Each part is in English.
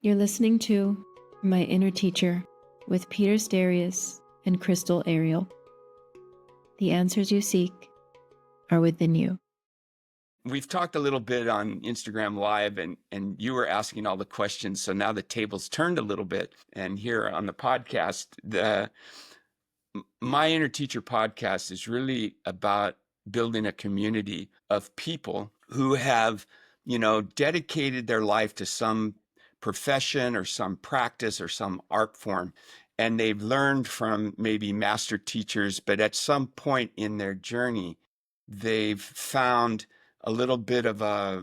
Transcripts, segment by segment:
You're listening to My Inner Teacher with Peter Sterios and Crystal Ariel. The answers you seek are within you. We've talked a little bit on Instagram Live, and you were asking all the questions. So now the table's turned a little bit. And here on the podcast, the My Inner Teacher podcast is really about building a community of people who have, dedicated their life to some profession or some practice or some art form. And they've learned from maybe master teachers, but at some point in their journey, they've found a little bit of uh,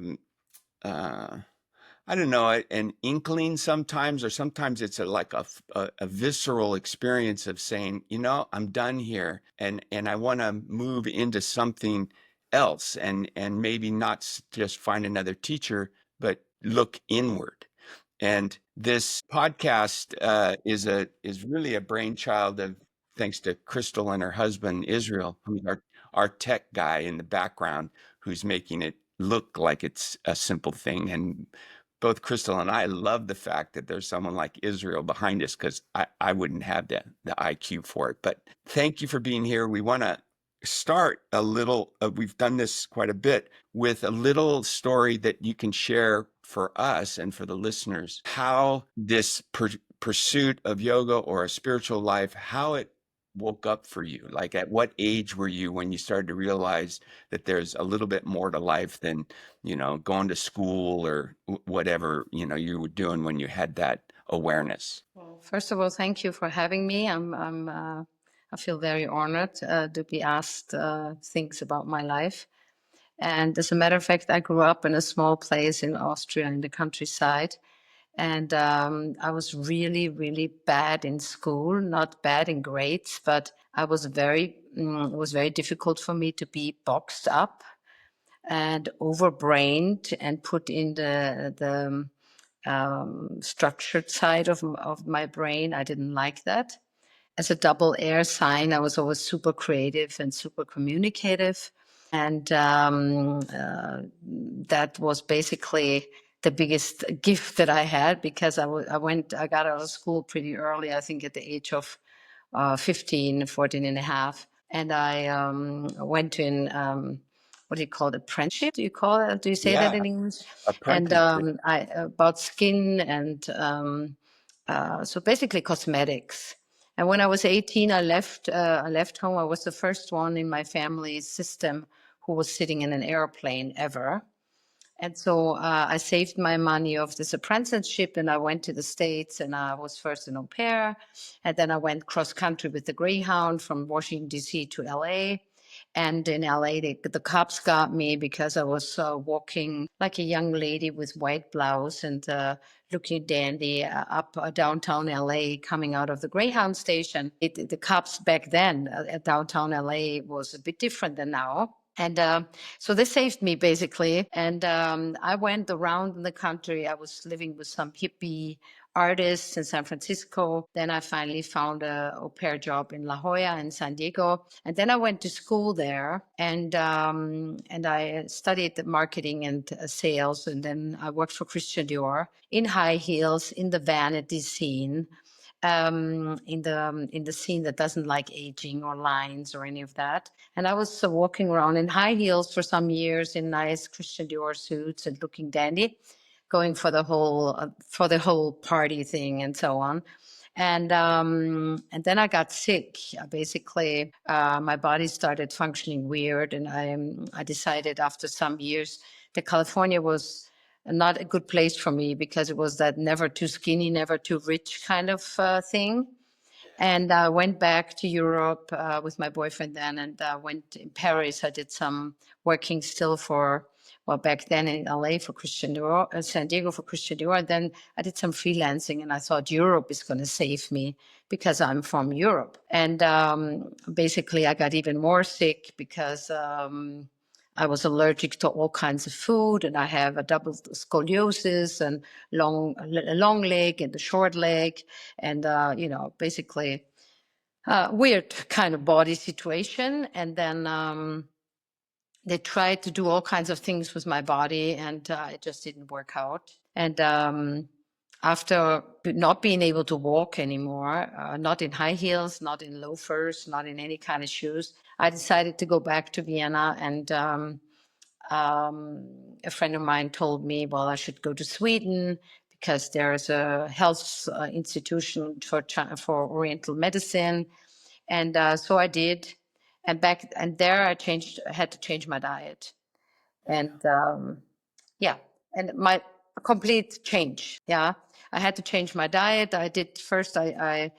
I don't know, an inkling sometimes, or sometimes it's like a visceral experience of saying, I'm done here, and I want to move into something else, and maybe not just find another teacher, but look inward. And this podcast is really a brainchild of, thanks to Crystal and her husband Israel, who's our tech guy in the background, who's making it look like it's a simple thing. And both Crystal and I love the fact that there's someone like Israel behind us, because I wouldn't have the IQ for it. But thank you for being here. We want to start a little, we've done this quite a bit, with a little story that you can share for us and for the listeners, how this pursuit of yoga or a spiritual life, how it woke up for you. Like, at what age were you when you started to realize that there's a little bit more to life than, going to school or whatever, you were doing when you had that awareness? Well, first of all, thank you for having me. I feel very honored to be asked things about my life. And as a matter of fact, I grew up in a small place in Austria in the countryside. And I was really, really bad in school, not bad in grades, but it was very difficult for me to be boxed up and overbrained and put in the structured side of my brain. I didn't like that. As a double air sign, I was always super creative and super communicative. And that was basically the biggest gift that I had, because I got out of school pretty early, I think at the age of 14 and a half. And I went to what do you call it, apprenticeship? Do you say that Yeah, in English? And apprenticeship. I about skin and so basically cosmetics. And when I was 18, I left home. I was the first one in my family system who was sitting in an airplane ever. And so I saved my money of this apprenticeship, and I went to the States, and I was first an au pair. And then I went cross country with the Greyhound from Washington, D.C. to L.A. And in LA, the cops got me because I was walking like a young lady with white blouse and looking dandy up downtown LA, coming out of the Greyhound station. The cops back then at downtown LA was a bit different than now. And so they saved me basically. And I went around in the country. I was living with some hippie artists in San Francisco. Then I finally found a au pair job in La Jolla in San Diego. And then I went to school there, and I studied marketing and sales. And then I worked for Christian Dior in high heels in the vanity scene. In the scene that doesn't like aging or lines or any of that. And I was walking around in high heels for some years in nice Christian Dior suits and looking dandy, going for the whole party thing and so on. And then I got sick. Basically, my body started functioning weird, and I decided after some years that California was not a good place for me, because it was that never too skinny, never too rich kind of thing. And I went back to Europe with my boyfriend then, and went in Paris. I did some working still for, well, back then in LA for Christian Dior, San Diego for Christian Dior. And then I did some freelancing, and I thought Europe is going to save me because I'm from Europe. And basically, I got even more sick because I was allergic to all kinds of food, and I have a double scoliosis and a long leg and a short leg, and basically weird kind of body situation. And then they tried to do all kinds of things with my body, and it just didn't work out. And after not being able to walk anymore, not in high heels, not in loafers, not in any kind of shoes, I decided to go back to Vienna. And a friend of mine told me, well, I should go to Sweden because there's a health institution for Oriental medicine. And so I did. And there I had to change my diet. And yeah, and my complete change. Yeah, I had to change my diet. I did first. I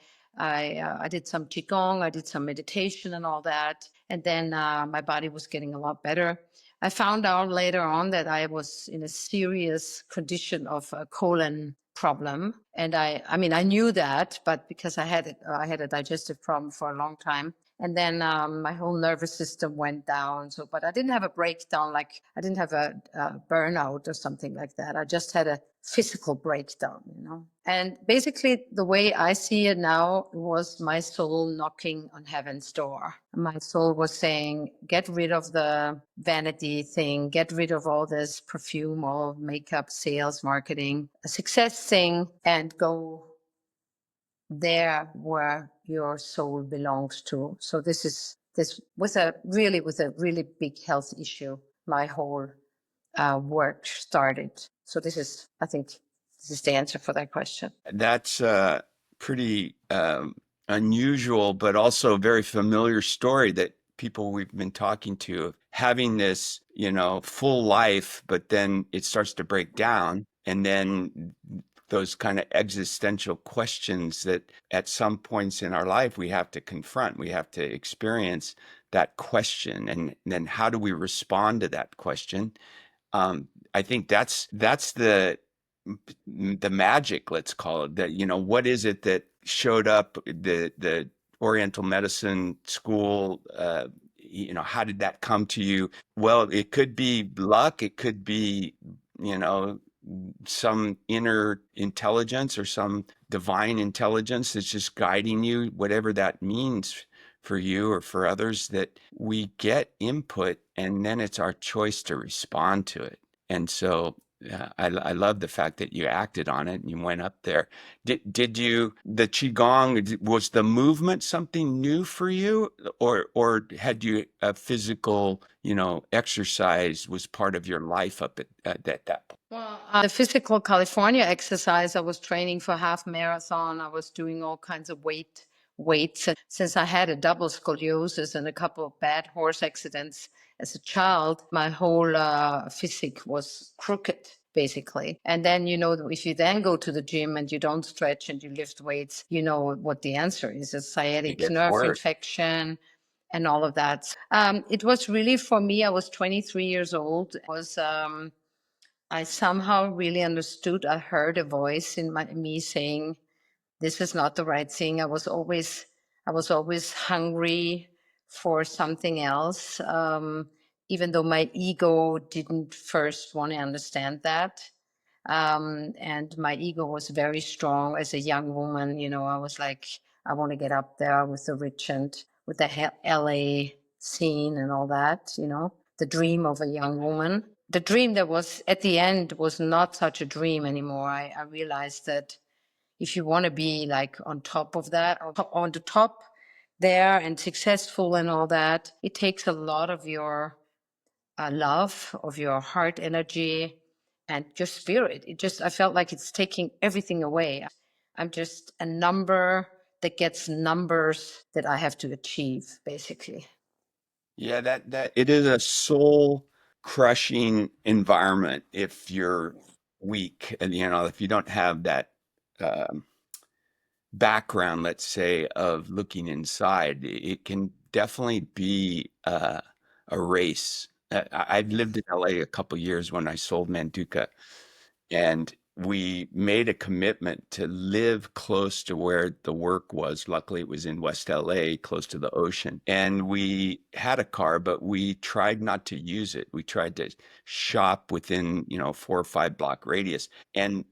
did some qigong. I did some meditation and all that, and then my body was getting a lot better. I found out later on that I was in a serious condition of a colon problem, and I mean, I knew that, but because I had a digestive problem for a long time, and then my whole nervous system went down. So, but I didn't have a breakdown, like I didn't have a burnout or something like that. I just had a physical breakdown, you know. And basically, the way I see it now was my soul knocking on heaven's door. My soul was saying, get rid of the vanity thing, get rid of all this perfume, all makeup, sales, marketing, a success thing, and go there where your soul belongs to. So this with a really big health issue, my whole work started. So I think this is the answer for that question. That's a pretty unusual, but also a very familiar story that people we've been talking to, having this, full life, but then it starts to break down. And then those kind of existential questions that at some points in our life we have to confront, we have to experience that question. And then how do we respond to that question? I think that's the magic, let's call it, that, what is it that showed up, the Oriental medicine school, how did that come to you? Well, it could be luck. It could be, some inner intelligence or some divine intelligence that's just guiding you, whatever that means for you or for others, that we get input and then it's our choice to respond to it. And so I love the fact that you acted on it and you went up there. Did you, the Qigong, was the movement something new for you, or had you a physical, exercise was part of your life up at that point? Well, the physical California exercise, I was training for half marathon. I was doing all kinds of weights. And since I had a double scoliosis and a couple of bad horse accidents as a child, my whole physique was crooked, basically. And then, if you then go to the gym and you don't stretch and you lift weights, you know what the answer is: a sciatic nerve infection and all of that. It was really, for me, I was 23 years old. I somehow really understood. I heard a voice in me saying, "This is not the right thing." I was always hungry for something else, even though my ego didn't first want to understand that. And my ego was very strong as a young woman. I was like, I want to get up there with the rich and with the LA scene and all that. The dream of a young woman. The dream that was at the end was not such a dream anymore. I realized that if you want to be like on top of that, or on the top there and successful and all that, it takes a lot of your love, of your heart energy and your spirit. I felt like it's taking everything away. I'm just a number that gets numbers that I have to achieve, basically. Yeah, that it is a soul crushing environment if you're weak, and if you don't have that um, background, let's say, of looking inside. It can definitely be a race. I've lived in LA a couple years when I sold Manduka, and we made a commitment to live close to where the work was. Luckily, it was in West LA, close to the ocean. And we had a car, but we tried not to use it. We tried to shop within, 4 or 5 block radius. And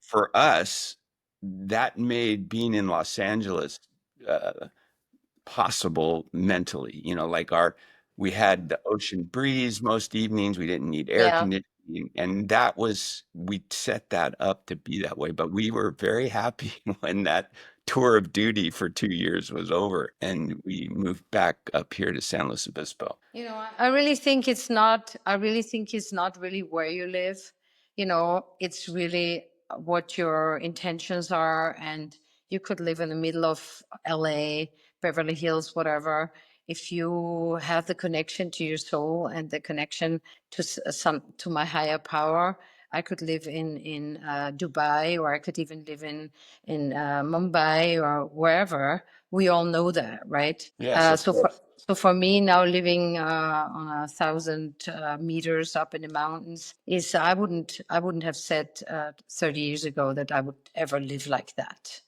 for us, that made being in Los Angeles possible mentally. Like we had the ocean breeze most evenings. We didn't need air conditioning. And that was, we set that up to be that way, but we were very happy when that tour of duty for 2 years was over and we moved back up here to San Luis Obispo. I really think it's not, really where you live. It's really what your intentions are. And you could live in the middle of LA, Beverly Hills, whatever. If you have the connection to your soul and the connection to my higher power, I could live in Dubai, or I could even live in Mumbai or wherever. We all know that, right? Yes, So for me now, living on 1,000 meters up in the mountains, is I wouldn't have said 30 years ago that I would ever live like that.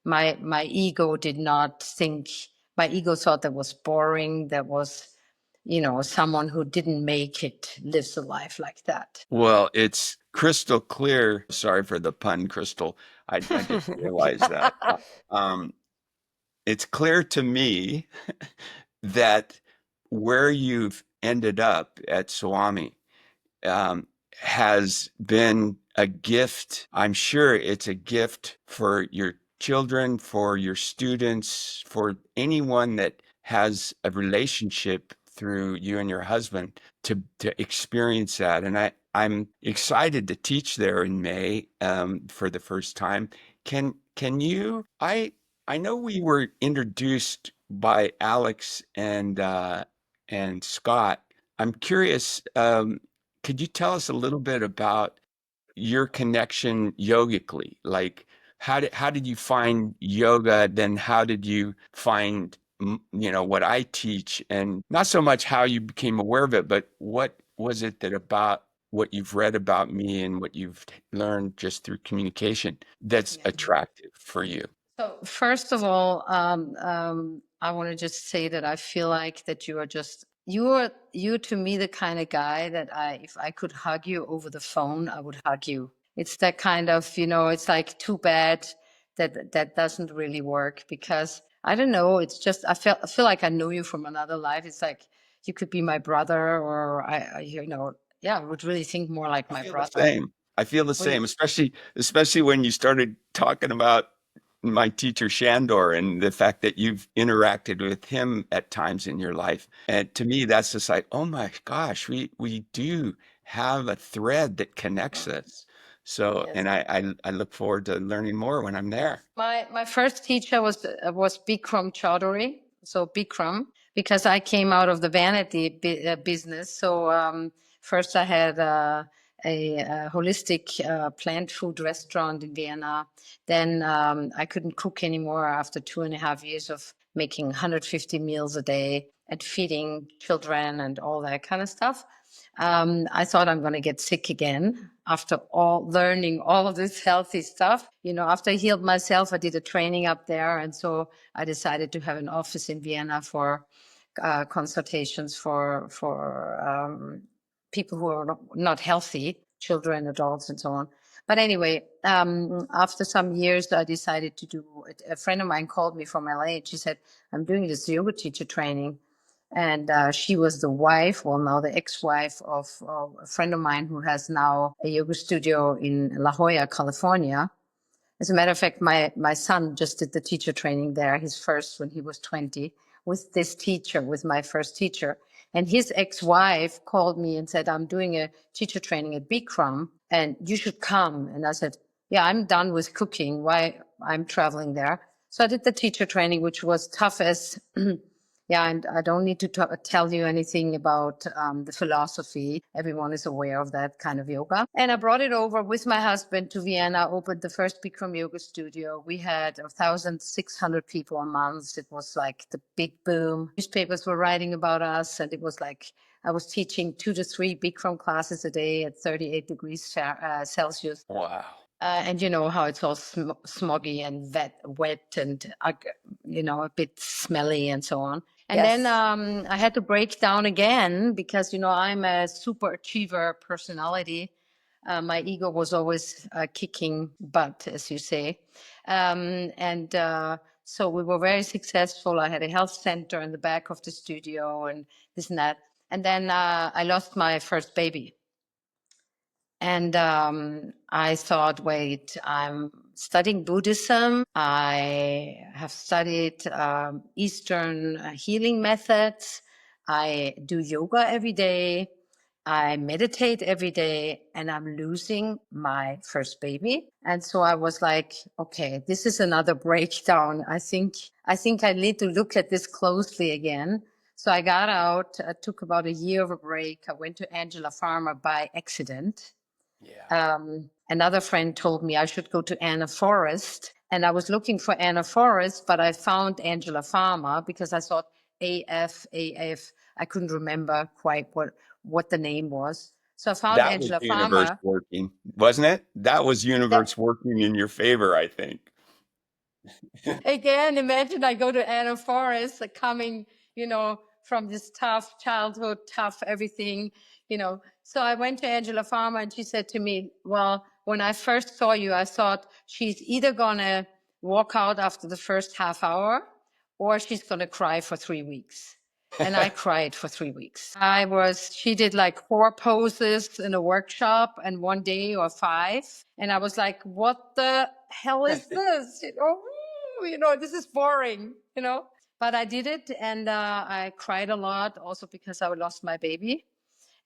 My ego did not think. My ego thought that was boring. That was, someone who didn't make it lives a life like that. Well, it's crystal clear. Sorry for the pun, Crystal. I didn't realize that. It's clear to me that where you've ended up at Swami has been a gift. I'm sure it's a gift for your children, for your students, for anyone that has a relationship through you and your husband to experience that. And I'm excited to teach there in May for the first time. Can you? I know we were introduced by Alex and Scott. I'm curious. Could you tell us a little bit about your connection yogically? Like, how did you find yoga? Then how did you find, what I teach? And not so much how you became aware of it, but what was it that about what you've read about me and what you've learned just through communication that's attractive for you? So first of all, I want to just say that I feel like that you are to me the kind of guy that if I could hug you over the phone, I would hug you. It's that kind of, it's like too bad that doesn't really work, because I don't know. It's just I feel like I know you from another life. It's like you could be my brother, or I would really think more like my brother. Same. I feel the same, especially when you started talking about my teacher Shandor and the fact that you've interacted with him at times in your life. And to me, that's just like, oh my gosh, we do have a thread that connects us. So, and I look forward to learning more when I'm there. My first teacher was Bikram Chaudhary. So Bikram, because I came out of the vanity business. So first I had a holistic plant food restaurant in Vienna. Then I couldn't cook anymore after 2.5 years of making 150 meals a day and feeding children and all that kind of stuff. I thought I'm going to get sick again after learning all of this healthy stuff. After I healed myself, I did a training up there. And so I decided to have an office in Vienna for consultations for people who are not healthy, children, adults, and so on. But anyway, after some years, I decided to do it. A friend of mine called me from LA and she said, I'm doing this yoga teacher training. And she was the wife, now the ex-wife of a friend of mine who has now a yoga studio in La Jolla, California. As a matter of fact, my son just did the teacher training there, his first when he was 20, with this teacher, with my first teacher. And his ex-wife called me and said, I'm doing a teacher training at Bikram and you should come. And I said, yeah, I'm done with cooking. Why I'm traveling there? So I did the teacher training, which was tough as yeah, and I don't need to tell you anything about the philosophy. Everyone is aware of that kind of yoga. And I brought it over with my husband to Vienna, opened the first Bikram yoga studio. We had 1,600 people a month. It was like the big boom. Newspapers were writing about us, and it was like I was teaching 2 to 3 Bikram classes a day at 38 degrees Celsius. Wow. And you know how it's all smoggy and wet and, a bit smelly and so on. And then I had to break down again because, I'm a super achiever personality. My ego was always kicking butt, as you say. So we were very successful. I had a health center in the back of the studio and this and that. And then I lost my first baby. And I thought, wait, I'm studying Buddhism. I have studied Eastern healing methods. I do yoga every day. I meditate every day, and I'm losing my first baby. And so I was like, okay, this is another breakdown. I think I need to look at this closely again. So I got out, took about a year of a break. I went to Angela Farmer by accident. Yeah. Another friend told me I should go to Anna Forrest, and I was looking for Anna Forrest, but I found Angela Farmer because I thought AF. I couldn't remember quite what the name was. So I found That was Angela universe Farmer. working, wasn't it? That was universe That working in your favor, I think. again, imagine I go to Anna Forrest, coming, from this tough childhood, tough everything, So I went to Angela Farmer and she said to me, well, when I first saw you, I thought she's either going to walk out after the first half hour or she's going to cry for 3 weeks. And I cried for 3 weeks. She did like 4 poses in a workshop and one day or 5. And I was like, what the hell is this? This is boring. But I did it, and I cried a lot also because I lost my baby.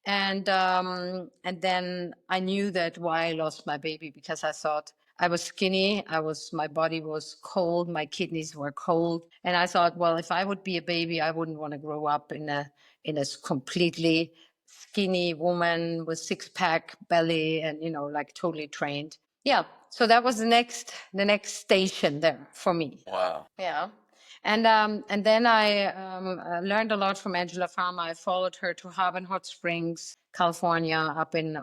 And then I knew that why I lost my baby, because I thought I was skinny. My body was cold. My kidneys were cold. And I thought, well, if I would be a baby, I wouldn't want to grow up in a completely skinny woman with 6-pack belly and, like totally trained. Yeah. So that was the next station there for me. Wow. Yeah. And then I learned a lot from Angela Farmer. I followed her to Harbin Hot Springs, California, up in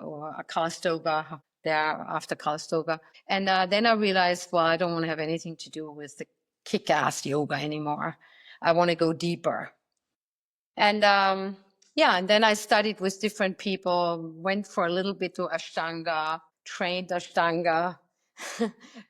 Calistoga, there after Calistoga. And then I realized, well, I don't want to have anything to do with the kick-ass yoga anymore. I want to go deeper. And and then I studied with different people, went for a little bit to Ashtanga, trained Ashtanga.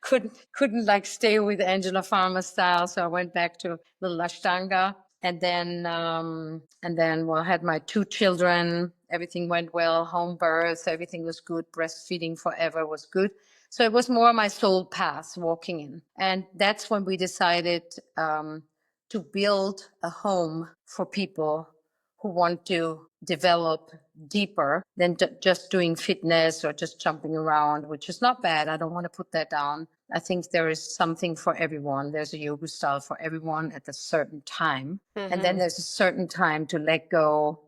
couldn't like stay with Angela Farmer style, so I went back to little Ashtanga, and then I had my 2 children. Everything went well, home birth, everything was good. Breastfeeding forever was good. So it was more my soul path walking in, and that's when we decided to build a home for people who want to develop deeper than just doing fitness or just jumping around, which is not bad. I don't want to put that down. I think there is something for everyone. There's a yoga style for everyone at a certain time. And then there's a certain time to let go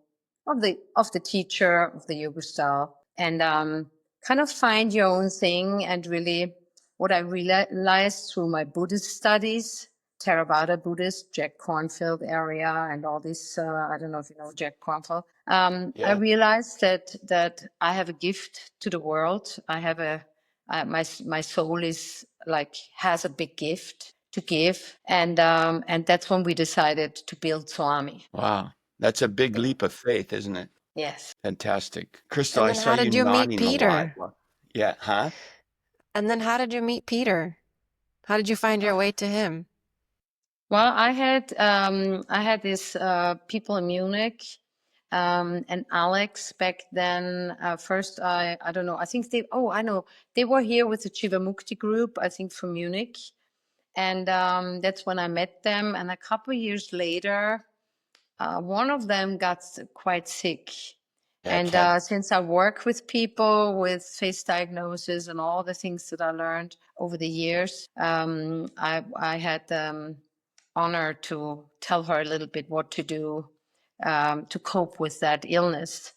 of the teacher, of the yoga style, and kind of find your own thing. And really, what I realized through my Buddhist studies, Theravada Buddhist, Jack Kornfield area, and all this. I don't know if you know Jack Kornfield. I realized that I have a gift to the world. I have my soul is has a big gift to give, and that's when we decided to build Swami. Wow. That's a big leap of faith, isn't it? Yes. Fantastic. Crystal, And I then saw how you did you meet nodding a lot. Peter? Yeah, huh? And then how did you meet Peter? How did you find your way to him? Well, I had this people in Munich, and Alex back then. First, I don't know. I think I know, they were here with the Jivamukti group, I think from Munich, and that's when I met them. And a couple of years later, one of them got quite sick. Yeah, And since I work with people with face diagnosis and all the things that I learned over the years, I had honor to tell her a little bit what to do to cope with that illness.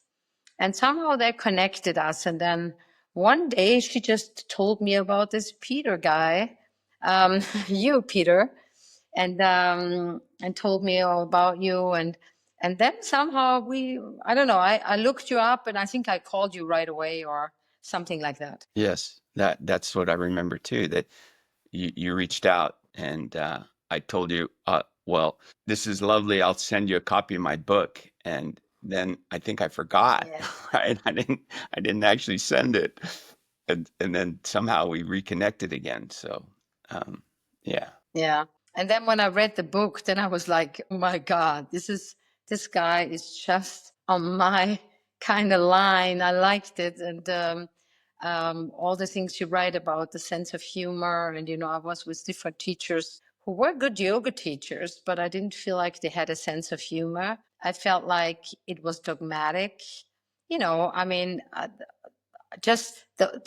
And somehow that connected us. And then one day she just told me about this Peter guy, you, Peter, and told me all about you. And then somehow I don't know, I looked you up, and I think I called you right away or something like that. yes, that's what I remember too, that you reached out and I told you, well, this is lovely. I'll send you a copy of my book. And then I think I forgot, Yes. right? I didn't actually send it. And then somehow we reconnected again. So, yeah. Yeah. And then when I read the book, then I was like, oh my God, this guy is just on my kind of line. I liked it. And all the things you write about, the sense of humor. And, I was with different teachers who were good yoga teachers, but I didn't feel like they had a sense of humor. I felt like it was dogmatic. I mean,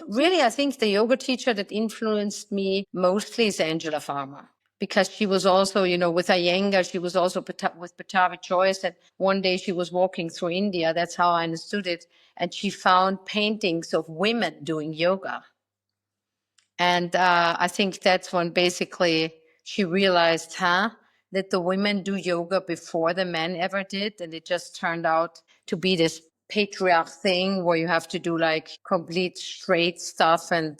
really, I think the yoga teacher that influenced me mostly is Angela Farmer. Because she was also, with Iyengar, she was also with Patavi Joyce. And one day she was walking through India. That's how I understood it. And she found paintings of women doing yoga. And I think that's when basically she realized, that the women do yoga before the men ever did. And it just turned out to be this patriarch thing where you have to do like complete straight stuff and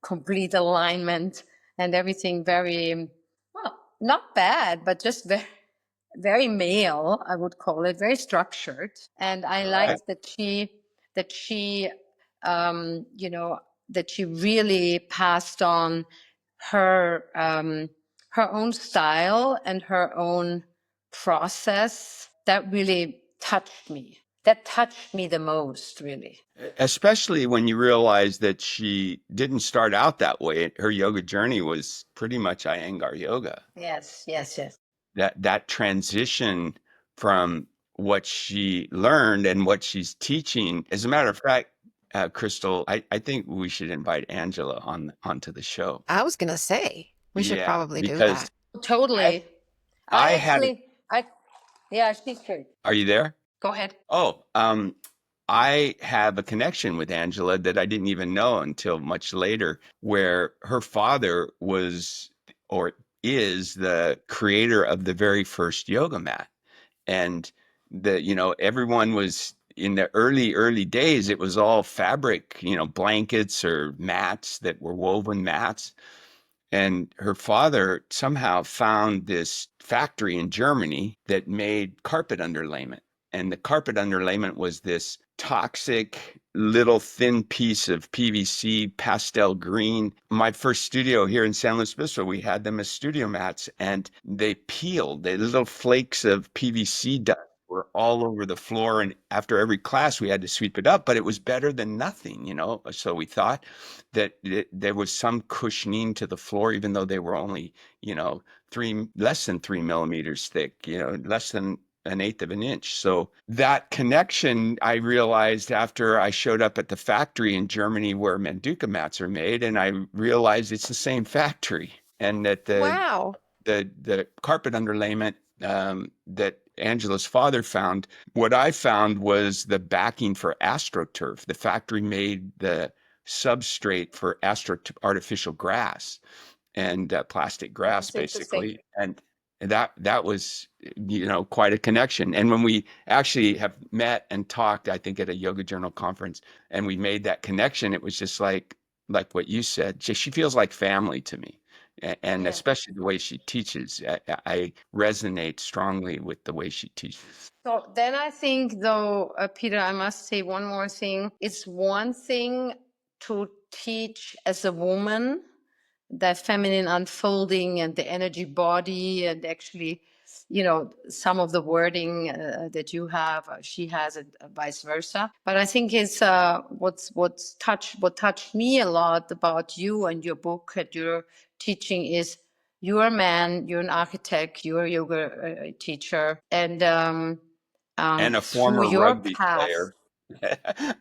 complete alignment and everything very, well, not bad, but just very, very male, I would call it, very structured. And I liked that she that she really passed on her own style and her own process. That really touched me. That touched me the most, really. Especially when you realize that she didn't start out that way. Her yoga journey was pretty much Iyengar yoga. Yes. That transition from what she learned and what she's teaching. As a matter of fact, Crystal, I think we should invite Angela onto the show. I was going to say, we should probably do because that. Totally. Yeah, she's great. Are you there? Go ahead. Oh, I have a connection with Angela that I didn't even know until much later, where her father was or is the creator of the very first yoga mat. And everyone was in the early days, it was all fabric, blankets or mats that were woven mats. And her father somehow found this factory in Germany that made carpet underlayment. And the carpet underlayment was this toxic little thin piece of PVC pastel green. My first studio here in San Luis Obispo, we had them as studio mats, and they peeled. The little flakes of PVC dust were all over the floor. And after every class, we had to sweep it up, but it was better than nothing, So we thought that there was some cushioning to the floor, even though they were only, less than 3 millimeters thick, less than an eighth of an inch. So that connection, I realized after I showed up at the factory in Germany where Manduka mats are made, and I realized it's the same factory, and that Wow. the carpet underlayment that Angela's father found, what I found was the backing for AstroTurf. The factory made the substrate for artificial grass and plastic grass, basically. And that was, quite a connection. And when we actually have met and talked, I think at a Yoga Journal conference, and we made that connection, it was just like what you said. She feels like family to me. And especially the way she teaches, I resonate strongly with the way she teaches. So then I think, though, Peter, I must say one more thing. It's one thing to teach as a woman, the feminine unfolding and the energy body, and actually, some of the wording that you have, she has, and vice versa. But I think it's what touched me a lot about you and your book and your teaching is you're a man, you're an architect, you're a yoga teacher, and a former rugby player.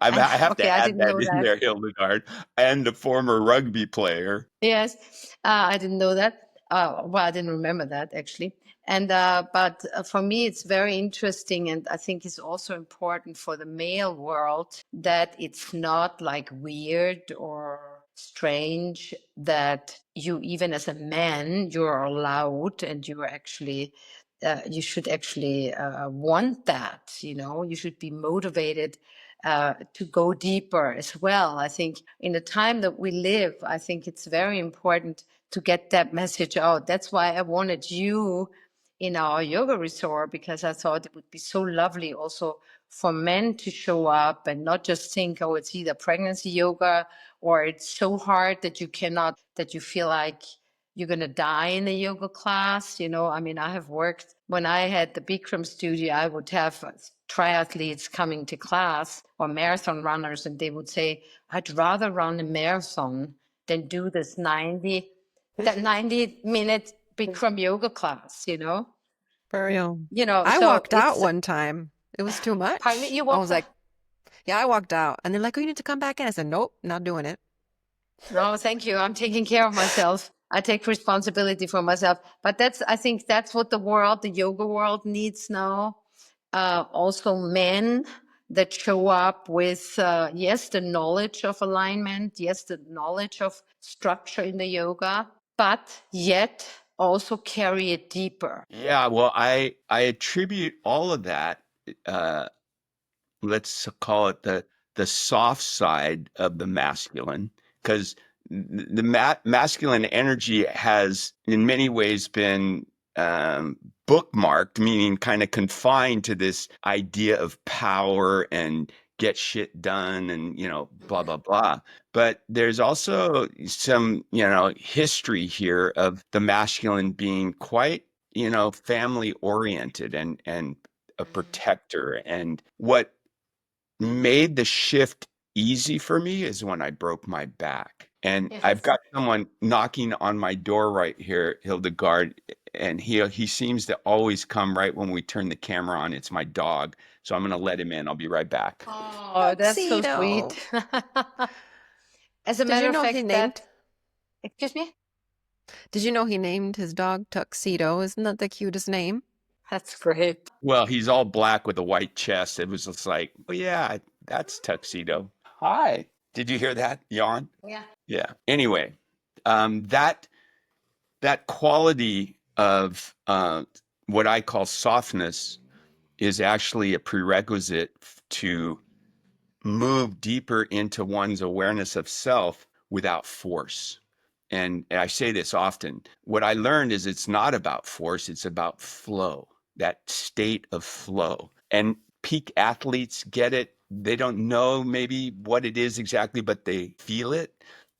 I have to add that in there, Hildegard, and a former rugby player. Yes, I didn't know that. Well, I didn't remember that actually. And but for me, it's very interesting, and I think it's also important for the male world that it's not like weird or strange that you, even as a man, you're allowed and you're actually. You should actually want that, you should be motivated to go deeper as well. I think in the time that we live, I think it's very important to get that message out. That's why I wanted you in our yoga resort, because I thought it would be so lovely also for men to show up and not just think, oh, it's either pregnancy yoga or it's so hard that you cannot, that you feel like you're going to die in a yoga class. You know, I mean, I have worked, when I had the Bikram studio, I would have triathletes coming to class or marathon runners, and they would say, I'd rather run a marathon than do this 90-minute Bikram yoga class, you know? For real. You know, I so walked out it's, one time. It was too pardon me, much. you I walked was like, yeah, I walked out. And they're like, oh, you need to come back in. I said, nope, not doing it. No, thank you. I'm taking care of myself. I take responsibility for myself. But I think that's what the yoga world needs now. Also men that show up with, yes, the knowledge of alignment, yes, the knowledge of structure in the yoga, but yet also carry it deeper. Yeah, well, I attribute all of that, uh, let's call it the soft side of the masculine, because the masculine energy has in many ways been bookmarked, meaning kind of confined to this idea of power and get shit done and, you know, blah, blah, blah. But there's also some, you know, history here of the masculine being quite, you know, family oriented and a protector. And what made the shift easy for me is when I broke my back. And I've got someone knocking on my door right here, Hildegard, and he seems to always come right when we turn the camera on. It's my dog. So I'm going to let him in. I'll be right back. Oh, that's so Tuxedo. sweet. As a Did matter you of know fact, he named? excuse me? Did you know he named his dog Tuxedo? Isn't that the cutest name? That's great. Well, he's all black with a white chest. It was just like, oh, yeah, that's Tuxedo. Hi. Did you hear that yawn? Yeah. Yeah. Anyway, that quality of what I call softness is actually a prerequisite to move deeper into one's awareness of self without force. And I say this often. What I learned is it's not about force, it's about flow, that state of flow. And peak athletes get it. They don't know maybe what it is exactly, but they feel it.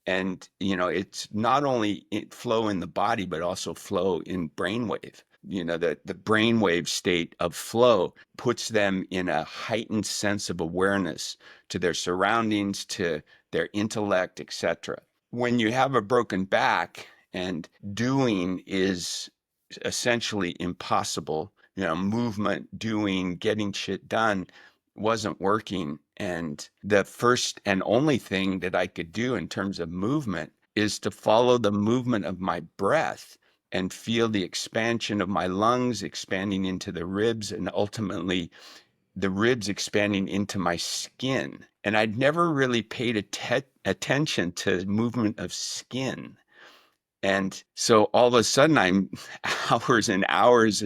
And, you know, it's not only flow in the body, but also flow in brainwave. You know, the brainwave state of flow puts them in a heightened sense of awareness to their surroundings, to their intellect, etc. When you have a broken back and doing is essentially impossible, you know, movement, doing, getting shit done wasn't working. And the first and only thing that I could do in terms of movement is to follow the movement of my breath and feel the expansion of my lungs expanding into the ribs and ultimately the ribs expanding into my skin. And I'd never really paid attention to movement of skin. And so all of a sudden I'm hours and hours,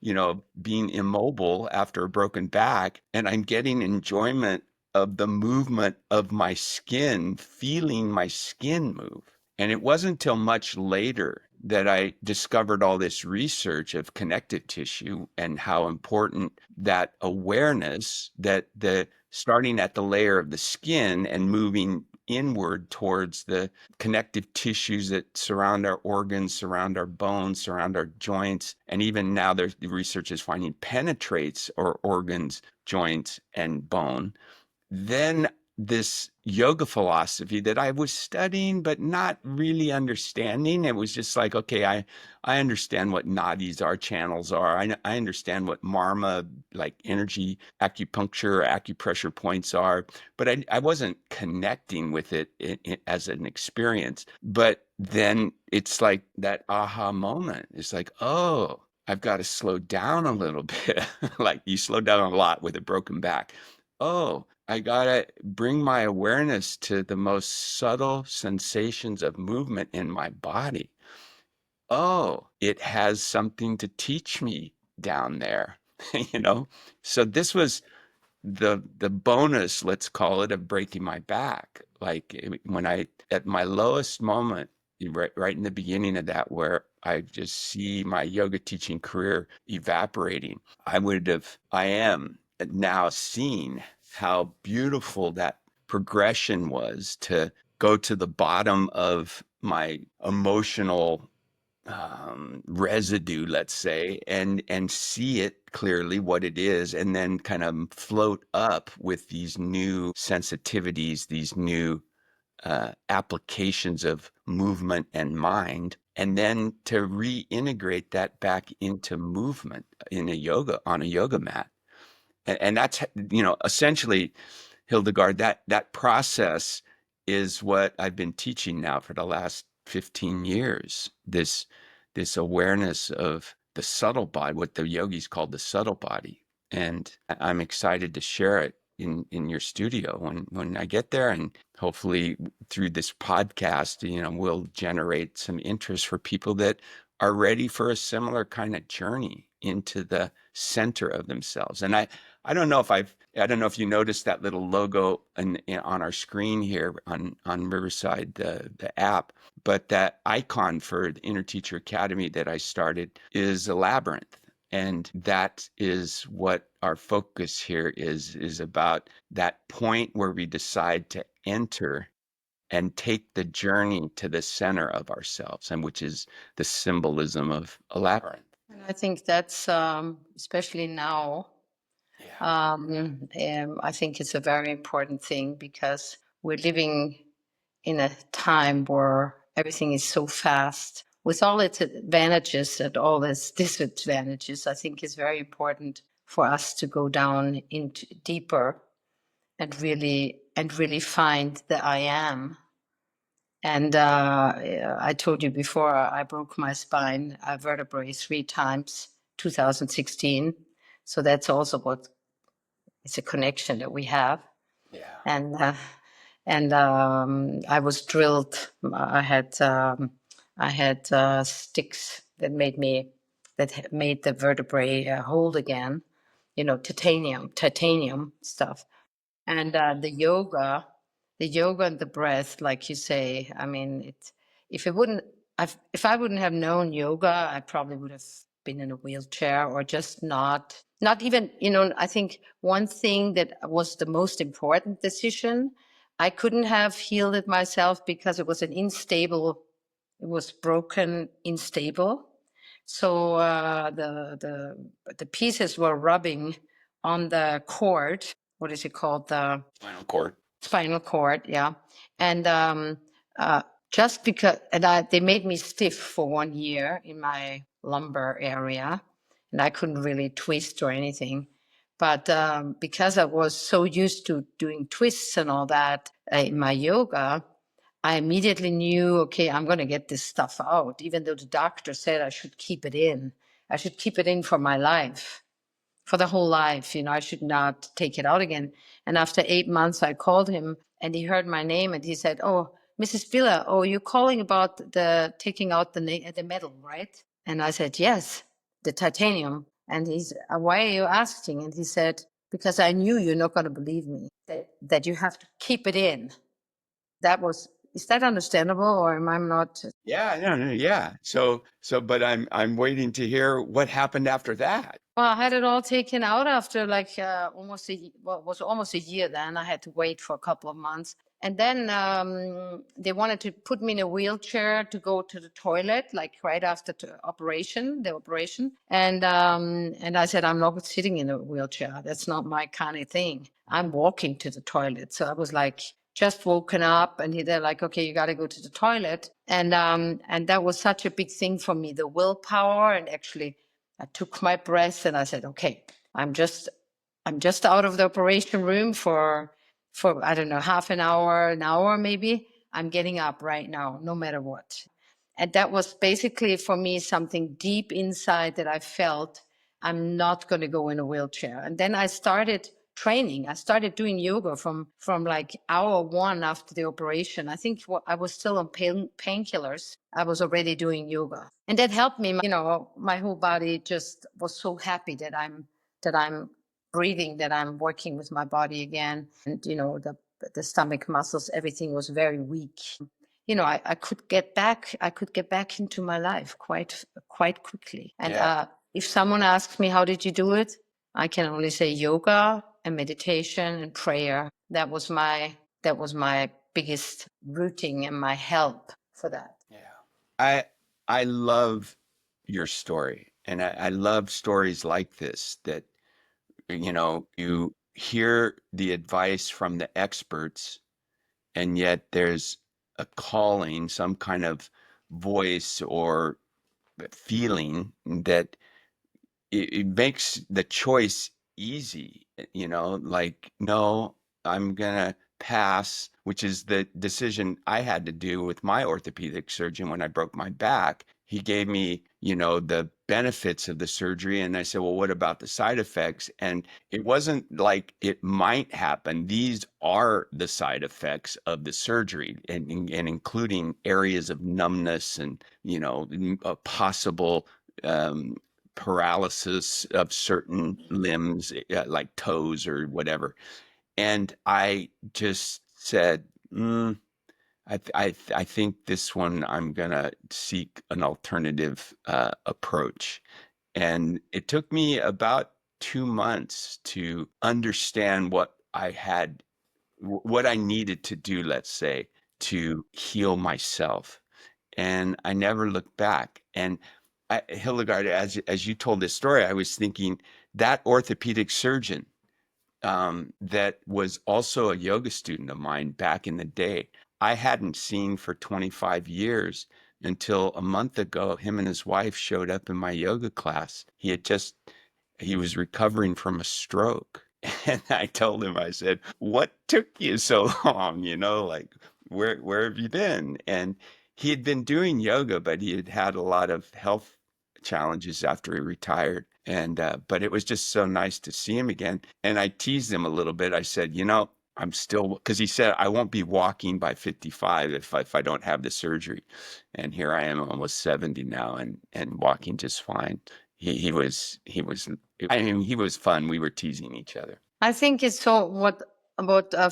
you know, being immobile after a broken back, and I'm getting enjoyment of the movement of my skin, feeling my skin move. And it wasn't until much later that I discovered all this research of connective tissue and how important that awareness, that the starting at the layer of the skin and moving inward towards the connective tissues that surround our organs, surround our bones, surround our joints. And even now the research is finding penetrates our organs, joints, and bone. Then this yoga philosophy that I was studying, but not really understanding. It was just like, okay, I understand what nadis are, channels are. I understand what marma, like energy acupuncture, acupressure points are, but I wasn't connecting with it as an experience. But then it's like that aha moment. It's like, oh, I've got to slow down a little bit. Like you slow down a lot with a broken back. Oh, I gotta bring my awareness to the most subtle sensations of movement in my body. Oh, it has something to teach me down there, you know? So this was the bonus, let's call it, of breaking my back. Like when I, at my lowest moment, right in the beginning of that, where I just see my yoga teaching career evaporating, I am now seeing how beautiful that progression was to go to the bottom of my emotional residue, let's say, and see it clearly what it is, and then kind of float up with these new sensitivities, these new applications of movement and mind, and then to reintegrate that back into movement in a yoga, on a yoga mat. And that's, essentially, Hildegard, that process is what I've been teaching now for the last 15 years. This awareness of the subtle body, what the yogis call the subtle body. And I'm excited to share it in your studio when I get there, and hopefully through this podcast, we'll generate some interest for people that are ready for a similar kind of journey into the center of themselves. And I don't know if you noticed that little logo on our screen here on Riverside, the app, but that icon for the Inner Teacher Academy that I started is a labyrinth. And that is what our focus here is about, that point where we decide to enter and take the journey to the center of ourselves, and which is the symbolism of a labyrinth. And I think that's especially now. I think it's a very important thing, because we're living in a time where everything is so fast. With all its advantages and all its disadvantages, I think it's very important for us to go down into deeper and really find the I am. And I told you before, I broke my spine, vertebrae 3 times, 2016. So that's also what it's a connection that we have. Yeah. And I was drilled. I had sticks that made the vertebrae hold again. Titanium stuff. And the yoga and the breath, like you say. I mean, if I wouldn't have known yoga, I probably would have been in a wheelchair, or just not even. I think one thing that was the most important decision, I couldn't have healed it myself because it was it was broken, unstable. So the pieces were rubbing on the cord. What is it called? The Spinal cord. Spinal cord, yeah. And just because, they made me stiff for 1 year in my lumbar area, and I couldn't really twist or anything. But because I was so used to doing twists and all that in my yoga, I immediately knew, okay, I'm going to get this stuff out, even though the doctor said I should keep it in. I should keep it in for my life, for the whole life. I should not take it out again. And after 8 months, I called him, and he heard my name, and he said, "Oh, Mrs. Biller, you're calling about the taking out the metal, right?" And I said, "Yes, the titanium." And he's, "Why are you asking?" And he said, "Because I knew you're not going to believe me, that you have to keep it in." Is that understandable, or am I not? Yeah, no, yeah. So, but I'm waiting to hear what happened after that. Well, I had it all taken out after was almost a year. Then I had to wait for a couple of months. And then they wanted to put me in a wheelchair to go to the toilet, like right after the operation. And I said, "I'm not sitting in a wheelchair. That's not my kind of thing. I'm walking to the toilet." So I was like, just woken up, and they're like, "Okay, you got to go to the toilet." And that was such a big thing for me, the willpower. And actually, I took my breath, and I said, "Okay, I'm just out of the operation room for I don't know, half an hour maybe. I'm getting up right now, no matter what." And that was basically for me something deep inside that I felt, I'm not going to go in a wheelchair. And then I started training. I started doing yoga from like hour 1 after the operation. I think I was still on painkillers. I was already doing yoga, and that helped me. My whole body just was so happy that I'm breathing, that I'm working with my body again. And the stomach muscles, everything was very weak. I could get back into my life quite quickly. And if someone asks me, "How did you do it?" I can only say yoga and meditation and prayer. That was my biggest rooting and my help for that. Yeah. I love your story. And I love stories like this that, you hear the advice from the experts, and yet there's a calling, some kind of voice or feeling that it makes the choice easy, like, no, I'm gonna pass, which is the decision I had to do with my orthopedic surgeon when I broke my back. He gave me, the benefits of the surgery, and I said, well, what about the side effects? And it wasn't like it might happen. These are the side effects of the surgery, and including areas of numbness and, a possible um, paralysis of certain limbs, like toes or whatever. And I just said, I think this one I'm gonna seek an alternative approach. And it took me about 2 months to understand what I needed to do, let's say, to heal myself. And I never looked back. And Hildegard, as you told this story, I was thinking that orthopedic surgeon that was also a yoga student of mine back in the day, I hadn't seen for 25 years until a month ago. Him and his wife showed up in my yoga class. He was recovering from a stroke. And I told him, I said, what took you so long? Like, where have you been? And he had been doing yoga, but he had had a lot of health challenges after he retired. And, but it was just so nice to see him again. And I teased him a little bit. I said, I'm still, because he said, I won't be walking by 55 if I don't have the surgery. And here I am, almost 70 now, and walking just fine. He was, I mean, he was fun. We were teasing each other. I think it's so what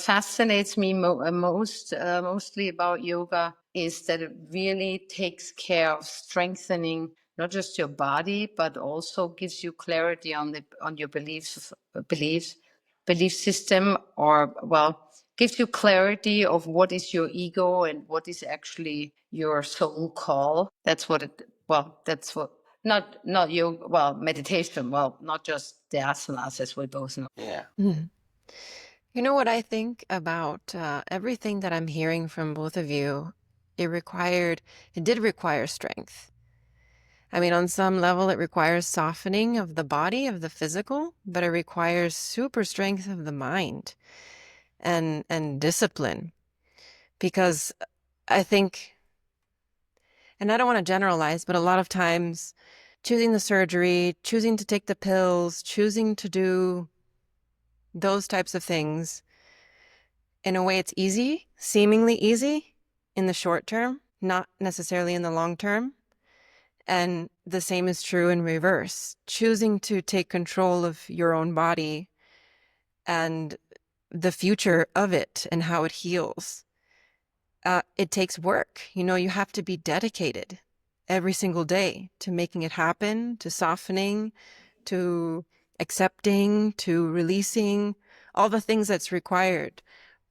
fascinates me mostly about yoga is that it really takes care of strengthening not just your body, but also gives you clarity on your belief system, or gives you clarity of what is your ego and what is actually your soul call. That's what not yoga, meditation, not just the asanas, as we both know. Yeah. Mhm. You know what I think about everything that I'm hearing from both of you? It did require strength. I mean, on some level, it requires softening of the body, of the physical, but it requires super strength of the mind and discipline. Because I think, and I don't want to generalize, but a lot of times choosing the surgery, choosing to take the pills, choosing to do those types of things, in a way it's easy, seemingly easy in the short term, not necessarily in the long term. And the same is true in reverse. Choosing to take control of your own body and the future of it and how it heals. It takes work. You have to be dedicated every single day to making it happen, to softening, to accepting, to releasing, all the things that's required.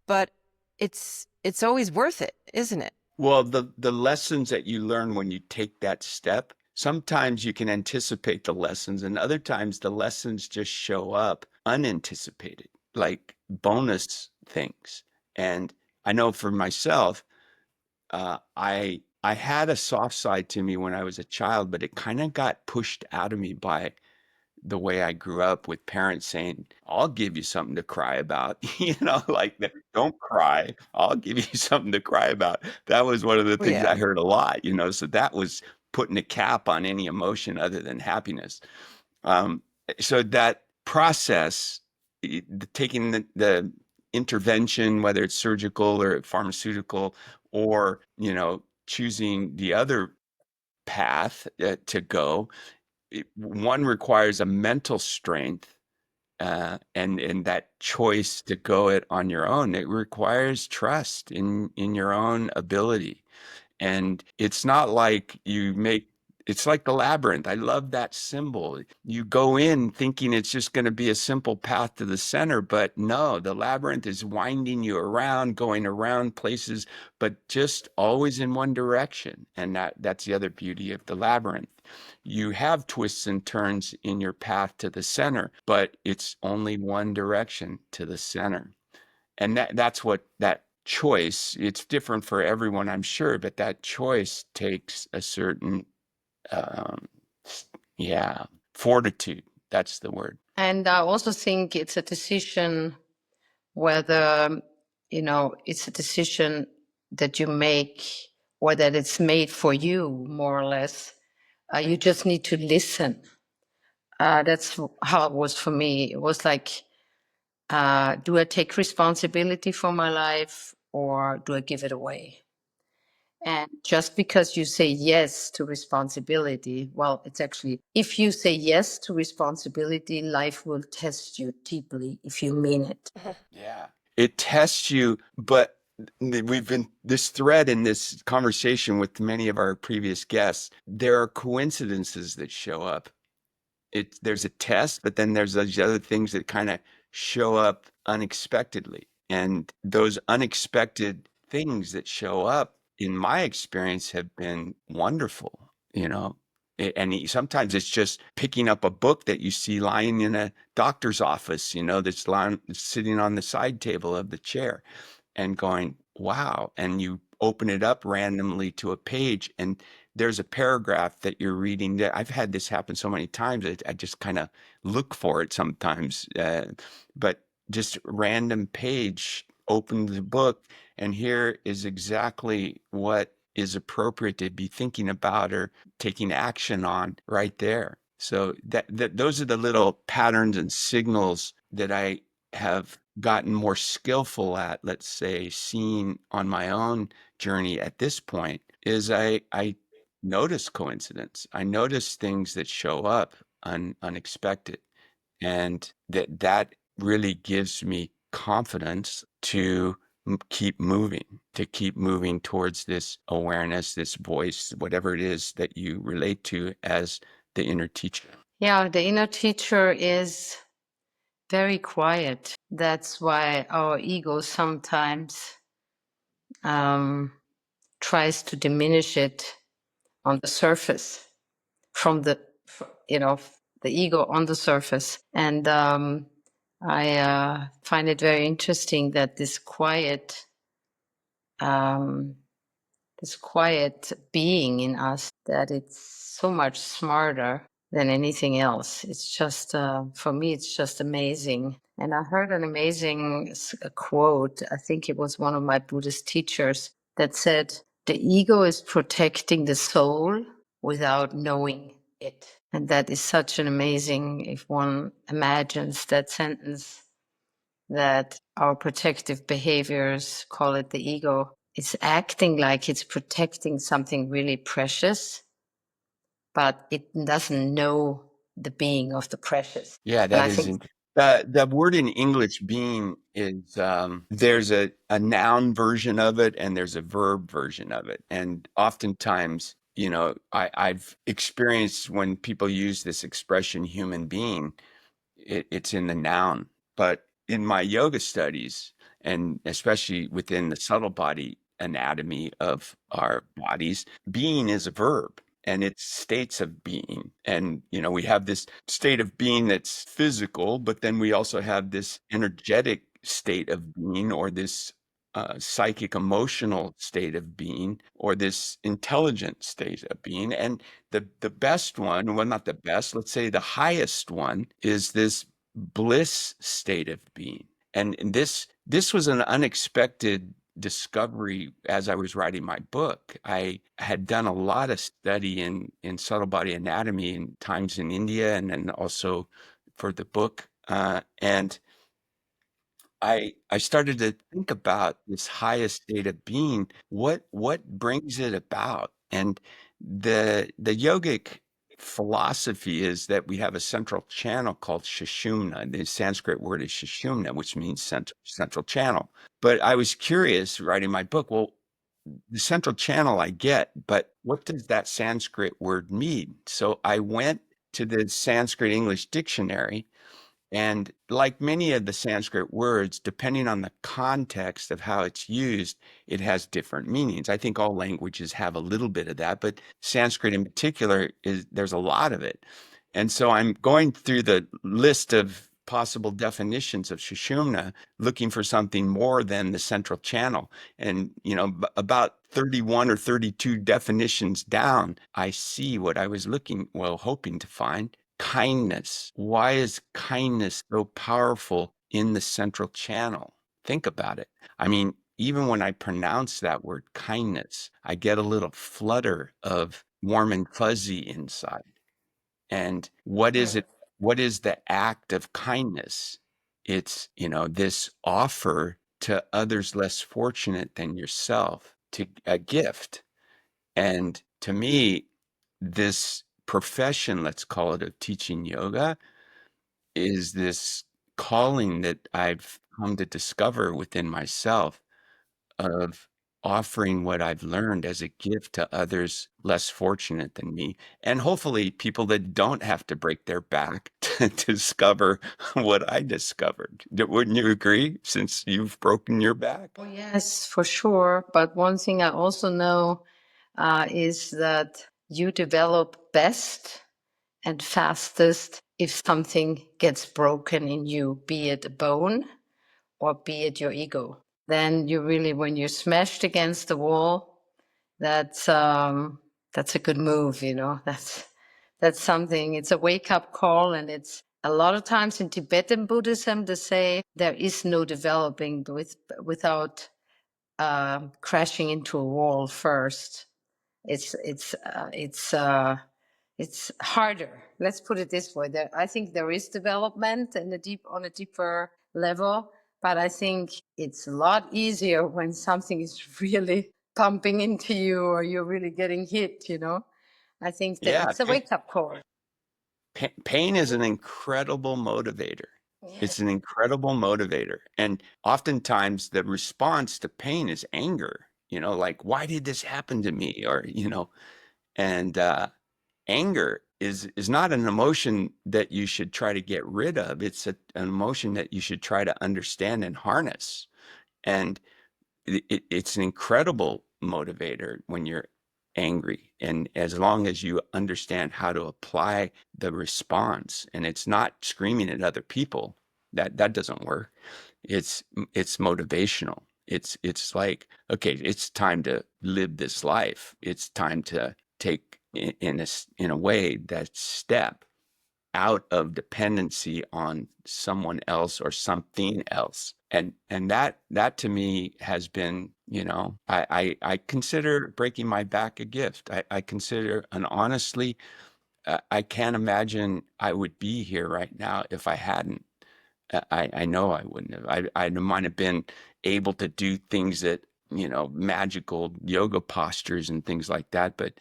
But it's always worth it, isn't it? Well, the lessons that you learn when you take that step, sometimes you can anticipate the lessons, and other times the lessons just show up unanticipated, like bonus things. And I know for myself, I had a soft side to me when I was a child, but it kind of got pushed out of me by the way I grew up, with parents saying, I'll give you something to cry about, like, don't cry. I'll give you something to cry about. That was one of the things I Yeah. heard a lot, so that was putting a cap on any emotion other than happiness. Um, so that process, taking the intervention, whether it's surgical or pharmaceutical, or, choosing the other path to go, one requires a mental strength, and that choice to go it on your own. It requires trust in your own ability. And it's not like you make It's like the labyrinth. I love that symbol. You go in thinking it's just going to be a simple path to the center, but no, the labyrinth is winding you around, going around places, but just always in one direction. And that's the other beauty of the labyrinth. You have twists and turns in your path to the center, but it's only one direction to the center. And that's what that choice, it's different for everyone, I'm sure, but that choice takes a certain um, fortitude. That's the word. And I also think it's a decision whether, it's a decision that you make or that it's made for you, more or less. You just need to listen. That's how it was for me. It was like, do I take responsibility for my life or do I give it away? And just because you say yes to responsibility, well, it's actually, if you say yes to responsibility, life will test you deeply if you mean it. Yeah. It tests you, but we've been this thread in this conversation with many of our previous guests. There are coincidences that show up. There's a test, but then there's those other things that kind of show up unexpectedly. And those unexpected things that show up, in my experience, have been wonderful, And sometimes it's just picking up a book that you see lying in a doctor's office, that's sitting on the side table of the chair and going, wow. And you open it up randomly to a page and there's a paragraph that you're reading that I've had this happen so many times. I just kind of look for it sometimes, but just random page, open the book, and here is exactly what is appropriate to be thinking about or taking action on right there. So that those are the little patterns and signals that I have gotten more skillful at, let's say, seeing on my own journey at this point, is I notice coincidence. I notice things that show up unexpected. And that really gives me confidence to keep moving towards this awareness, this voice, whatever it is that you relate to as the inner teacher. Yeah, the inner teacher is very quiet. That's why our ego sometimes tries to diminish it on the surface, from the ego on the surface. And I find it very interesting that this quiet being in us, that it's so much smarter than anything else. It's just, for me, it's just amazing. And I heard an amazing quote. I think it was one of my Buddhist teachers that said, the ego is protecting the soul without knowing it. And that is such an amazing, if one imagines that sentence, that our protective behaviors, call it the ego, it's acting like it's protecting something really precious, but it doesn't know the being of the precious. Yeah, And I that is think the word in English being is there's a noun version of it and there's a verb version of it. And oftentimes, I've experienced when people use this expression human being, it's in the noun. But in my yoga studies, and especially within the subtle body anatomy of our bodies, being is a verb and it's states of being. And, we have this state of being that's physical, but then we also have this energetic state of being, or this psychic emotional state of being, or this intelligent state of being. And the best one, well, not the best, let's say the highest one, is this bliss state of being. And this was an unexpected discovery as I was writing my book. I had done a lot of study in subtle body anatomy in times in India, and then also for the book. And I started to think about this highest state of being. What brings it about? And the yogic philosophy is that we have a central channel called Sushumna. The Sanskrit word is Sushumna, which means central channel. But I was curious writing my book, well, the central channel I get, but what does that Sanskrit word mean? So I went to the Sanskrit English dictionary, and like many of the Sanskrit words, depending on the context of how it's used, it has different meanings. I think all languages have a little bit of that, but Sanskrit in particular there's a lot of it. And so I'm going through the list of possible definitions of Sushumna, looking for something more than the central channel. And, about 31 or 32 definitions down, I see what I was hoping to find. Kindness. Why is kindness so powerful in the central channel? Think about it. I mean, even when I pronounce that word kindness, I get a little flutter of warm and fuzzy inside. And what is it? What is the act of kindness? It's, this offer to others less fortunate than yourself, to a gift. And to me, this profession, let's call it, of teaching yoga is this calling that I've come to discover within myself of offering what I've learned as a gift to others less fortunate than me, and hopefully people that don't have to break their back to discover what I discovered. Wouldn't you agree, since you've broken your back? Oh, yes, for sure. But one thing I also know is that you develop best and fastest if something gets broken in you, be it a bone or be it your ego. Then you really, when you're smashed against the wall, that's a good move, That's something. It's a wake-up call, and it's a lot of times in Tibetan Buddhism they say there is no developing without crashing into a wall first. It's harder. Let's put it this way. I think there is development on a deeper level, but I think it's a lot easier when something is really pumping into you or you're really getting hit. I think that Yeah, it's a wake-up call. pain is an incredible motivator. It's an incredible motivator. And oftentimes the response to pain is anger, like, why did this happen to me? Or, and anger is not an emotion that you should try to get rid of. It's an emotion that you should try to understand and harness. And it's an incredible motivator when you're angry, and as long as you understand how to apply the response, and it's not screaming at other people, that doesn't work. It's motivational. It's like, okay, it's time to live this life. It's time to take in a way that step out of dependency on someone else or something else. And that to me has been, I consider breaking my back a gift. I consider, and honestly, I can't imagine I would be here right now if I hadn't. I know I wouldn't have. I might have been able to do things that, magical yoga postures and things like that, but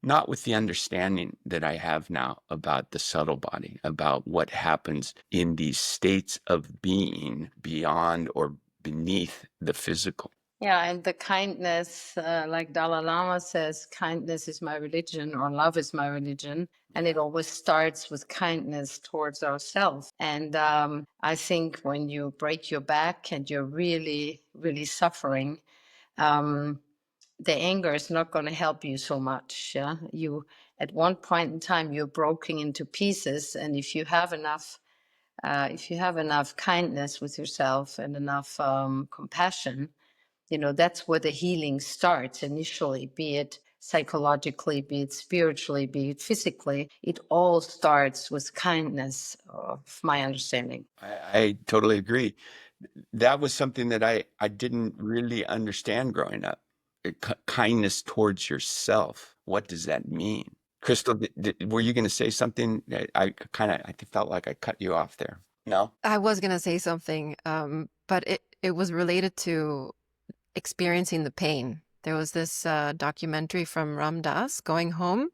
not with the understanding that I have now about the subtle body, about what happens in these states of being beyond or beneath the physical. Yeah, and the kindness, like Dalai Lama says, kindness is my religion, or love is my religion. And it always starts with kindness towards ourselves. And I think when you break your back and you're really, really suffering, the anger is not going to help you so much. Yeah, at one point in time you're broken into pieces, and if you have enough kindness with yourself and enough compassion, that's where the healing starts initially, be it psychologically, be it spiritually, be it physically. It all starts with kindness, of my understanding. I totally agree. That was something that I didn't really understand growing up. Kindness towards yourself. What does that mean? Crystal, were you going to say something? I felt like I cut you off there. No? I was going to say something, but it was related to experiencing the pain. There was this documentary from Ram Dass, Going Home.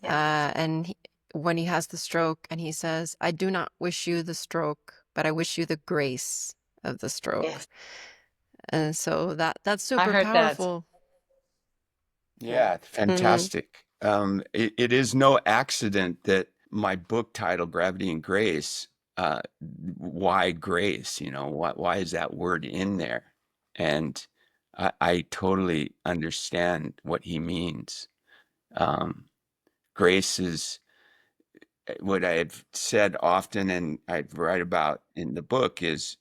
And when he has the stroke, and he says, I do not wish you the stroke, but I wish you the grace of the stroke. Yes. And so that's I super heard that. powerful. Yeah, fantastic. It is no accident that my book title, Gravity and Grace, why grace? Why is that word in there? And I totally understand what he means. Grace is what I've said often, and I write about in the book is,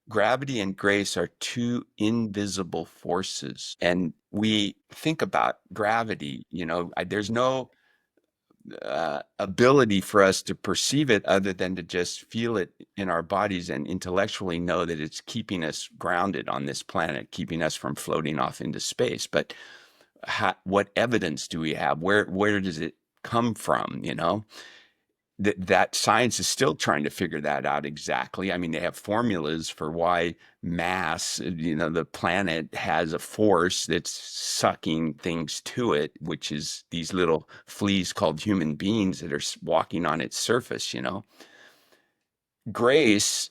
gravity and grace are two invisible forces. And we think about gravity, there's no ability for us to perceive it other than to just feel it in our bodies and intellectually know that it's keeping us grounded on this planet, keeping us from floating off into space. But what evidence do we have? Where does it come from? That science is still trying to figure that out exactly. I mean, they have formulas for why mass, the planet has a force that's sucking things to it, which is these little fleas called human beings that are walking on its surface. Grace,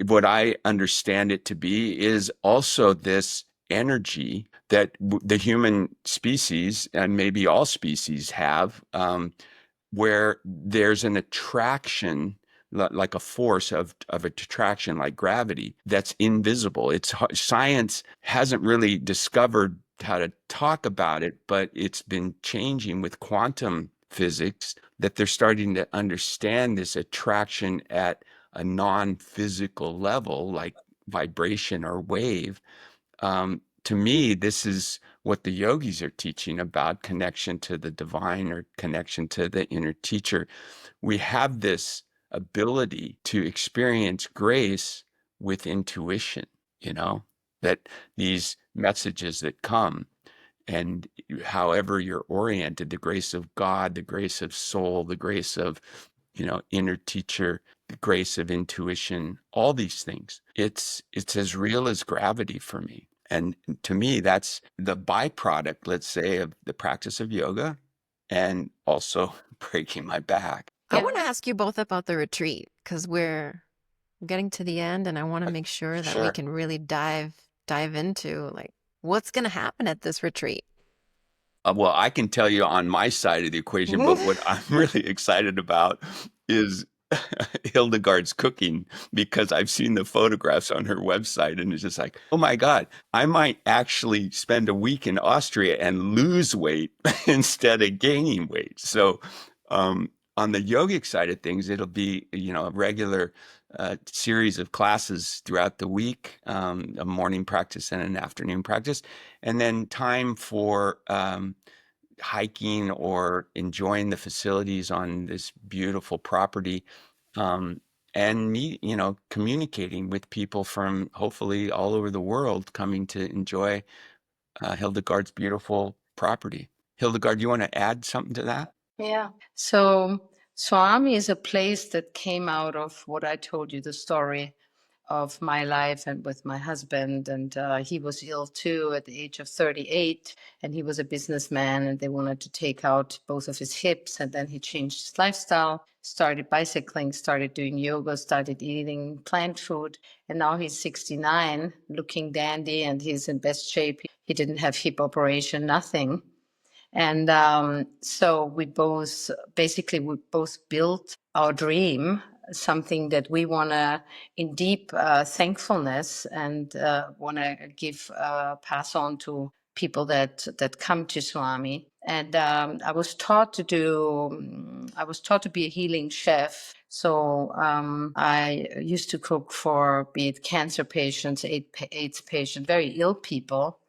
what I understand it to be, is also this energy that the human species, and maybe all species, have, where there's an attraction, like a force of attraction, like gravity, that's invisible. Science hasn't really discovered how to talk about it, but it's been changing with quantum physics, that they're starting to understand this attraction at a non-physical level, like vibration or wave. To me, this is what the yogis are teaching about connection to the divine or connection to the inner teacher. We have this ability to experience grace with intuition, that these messages that come, and however you're oriented, the grace of God, the grace of soul, the grace of, inner teacher, the grace of intuition, all these things, it's as real as gravity for me. And to me, that's the byproduct, let's say, of the practice of yoga and also breaking my back. I want to ask you both about the retreat, because we're getting to the end, and I want to make sure that we Sure. can really dive into like what's going to happen at this retreat. Well, I can tell you on my side of the equation, but what I'm really excited about is Hildegard's cooking, because I've seen the photographs on her website, and it's just like, oh my God, I might actually spend a week in Austria and lose weight instead of gaining weight. So on the yogic side of things, it'll be, a regular series of classes throughout the week, a morning practice and an afternoon practice, and then time for hiking or enjoying the facilities on this beautiful property, and communicating with people from hopefully all over the world coming to enjoy Hildegard's beautiful property. Hildegard, do you want to add something to that? Yeah. So Swami is a place that came out of what I told you, the story of my life and with my husband. And he was ill too at the age of 38. And he was a businessman, and they wanted to take out both of his hips. And then he changed his lifestyle, started bicycling, started doing yoga, started eating plant food. And now he's 69, looking dandy, and he's in best shape. He didn't have hip operation, nothing. And so we both built our dream, something that we want to, in deep thankfulness, and want to pass on to people that come to Swami. And I was taught to be a healing chef. So I used to cook for, be it cancer patients, AIDS patients, very ill people.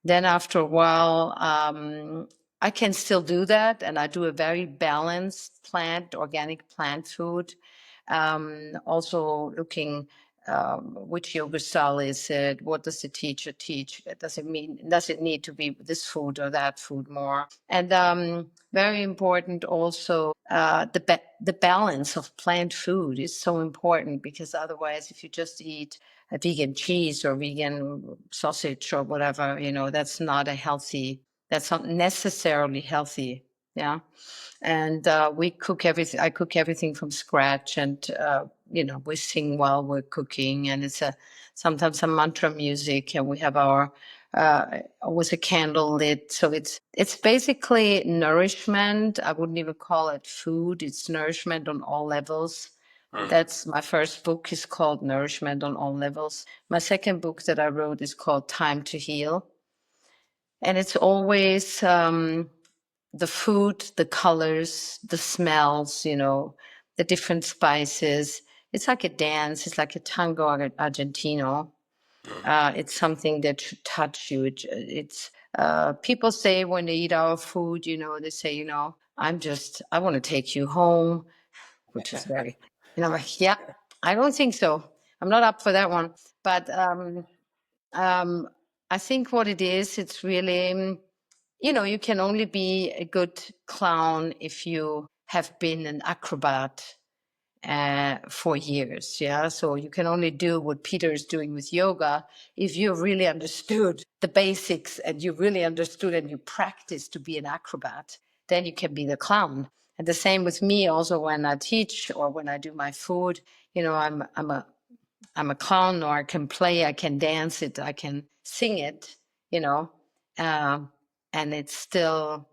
Then after a while, I can still do that, and I do a very balanced organic plant food. Also looking which yoga style is it? What does the teacher teach? Does it need to be this food or that food more? And very important also, the balance of plant food is so important, because otherwise, if you just eat a vegan cheese or vegan sausage or whatever, that's not necessarily healthy. Yeah. And I cook everything from scratch, and we sing while we're cooking, and it's sometimes a mantra music, and we have our always a candle lit. So it's basically nourishment. I wouldn't even call it food. It's nourishment on all levels. That's my first book, is called Nourishment on All Levels. My second book that I wrote is called Time to Heal. And it's always the food, the colors, the smells, the different spices. It's like a dance. It's like a tango argentino. It's something that should touch you. It's people say when they eat our food, they say, I want to take you home, which is very, like, yeah, I don't think so. I'm not up for that one. But I think what it is, it's really, you can only be a good clown if you have been an acrobat for years. Yeah. So you can only do what Peter is doing with yoga if you really understood the basics and you really understood and you practice to be an acrobat, then you can be the clown. And the same with me also when I teach or when I do my food, I'm a clown, or I can play, I can dance it, I can sing it, and it's still,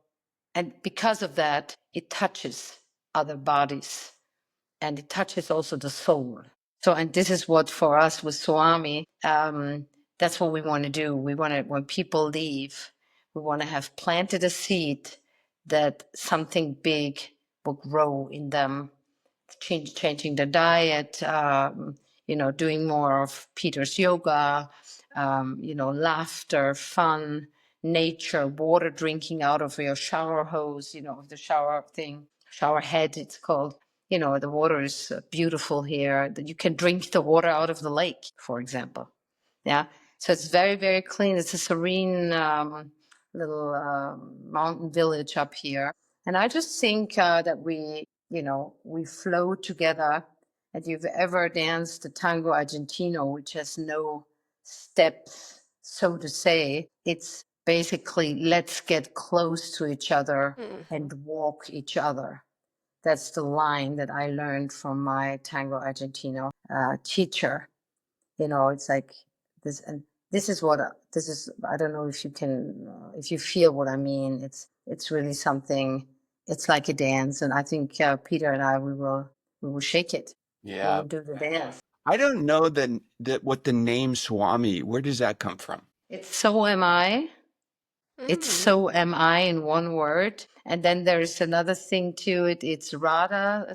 and because of that, it touches other bodies. And it touches also the soul. So, and this is what for us with Swami, that's what we want to do. We want to, when people leave, we want to have planted a seed that something big will grow in them, changing their diet, doing more of Peter's yoga, laughter, fun, nature, water drinking out of your shower hose, the shower thing, shower head, it's called. The water is beautiful here. That you can drink the water out of the lake, for example. Yeah. So it's very, very clean. It's a serene little mountain village up here. And I just think that we flow together. And you've ever danced the tango argentino, which has no steps, so to say. It's basically, let's get close to each other and walk each other. That's the line that I learned from my tango argentino teacher. It's like this, and this is, I don't know if you can, if you feel what I mean. It's really something, it's like a dance. And I think Peter and I, we will shake it. Yeah. We'll do the dance. I don't know what the name Swami, where does that come from? It's so am I. It's so am I in one word. And then there's another thing to it. It's Radha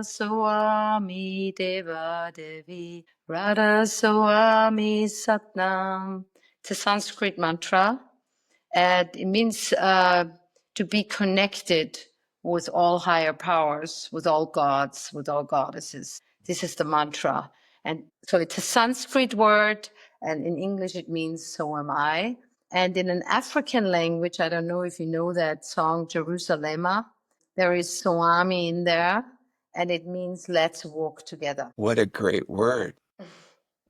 Swami Deva Devi, Radha Swami Satnam. It's a Sanskrit mantra. And it means to be connected with all higher powers, with all gods, with all goddesses. This is the mantra. And so it's a Sanskrit word. And in English, it means so am I. And in an African language, I don't know if you know that song, Jerusalema, there is Swami in there, and it means let's walk together. What a great word.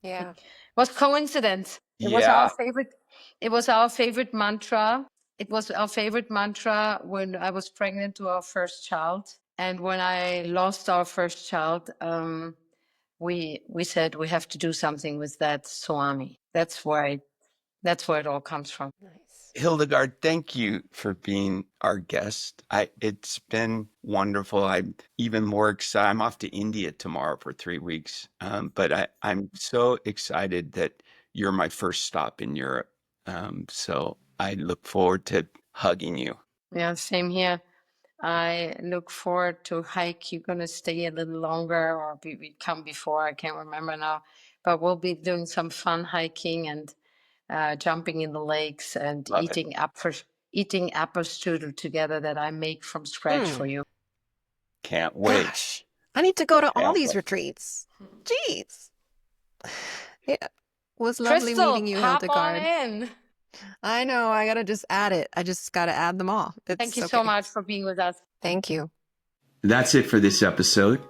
Yeah. It was coincidence. It was our favorite. It was our favorite mantra. It was our favorite mantra when I was pregnant to our first child. And when I lost our first child, we said we have to do something with that Swami. That's where it all comes from. Nice. Hildegard, thank you for being our guest. It's been wonderful. I'm even more excited. I'm off to India tomorrow for 3 weeks. But I'm so excited that you're my first stop in Europe. So I look forward to hugging you. Yeah, same here. I look forward to hike. You're going to stay a little longer, or we come before, I can't remember now. But we'll be doing some fun hiking and jumping in the lakes and eating apple strudel together that I make from scratch for you. Can't wait. Gosh, I need to go to all these retreats. Jeez. Yeah. It was lovely Crystal, meeting you, hop Hildegard. on in. I know. I got to just add it. I just got to add them all. Thank you so much for being with us. Thank you. That's it for this episode.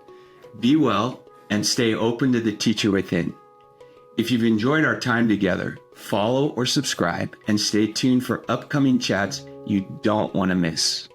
Be well and stay open to the teacher within. If you've enjoyed our time together, follow or subscribe and stay tuned for upcoming chats you don't want to miss.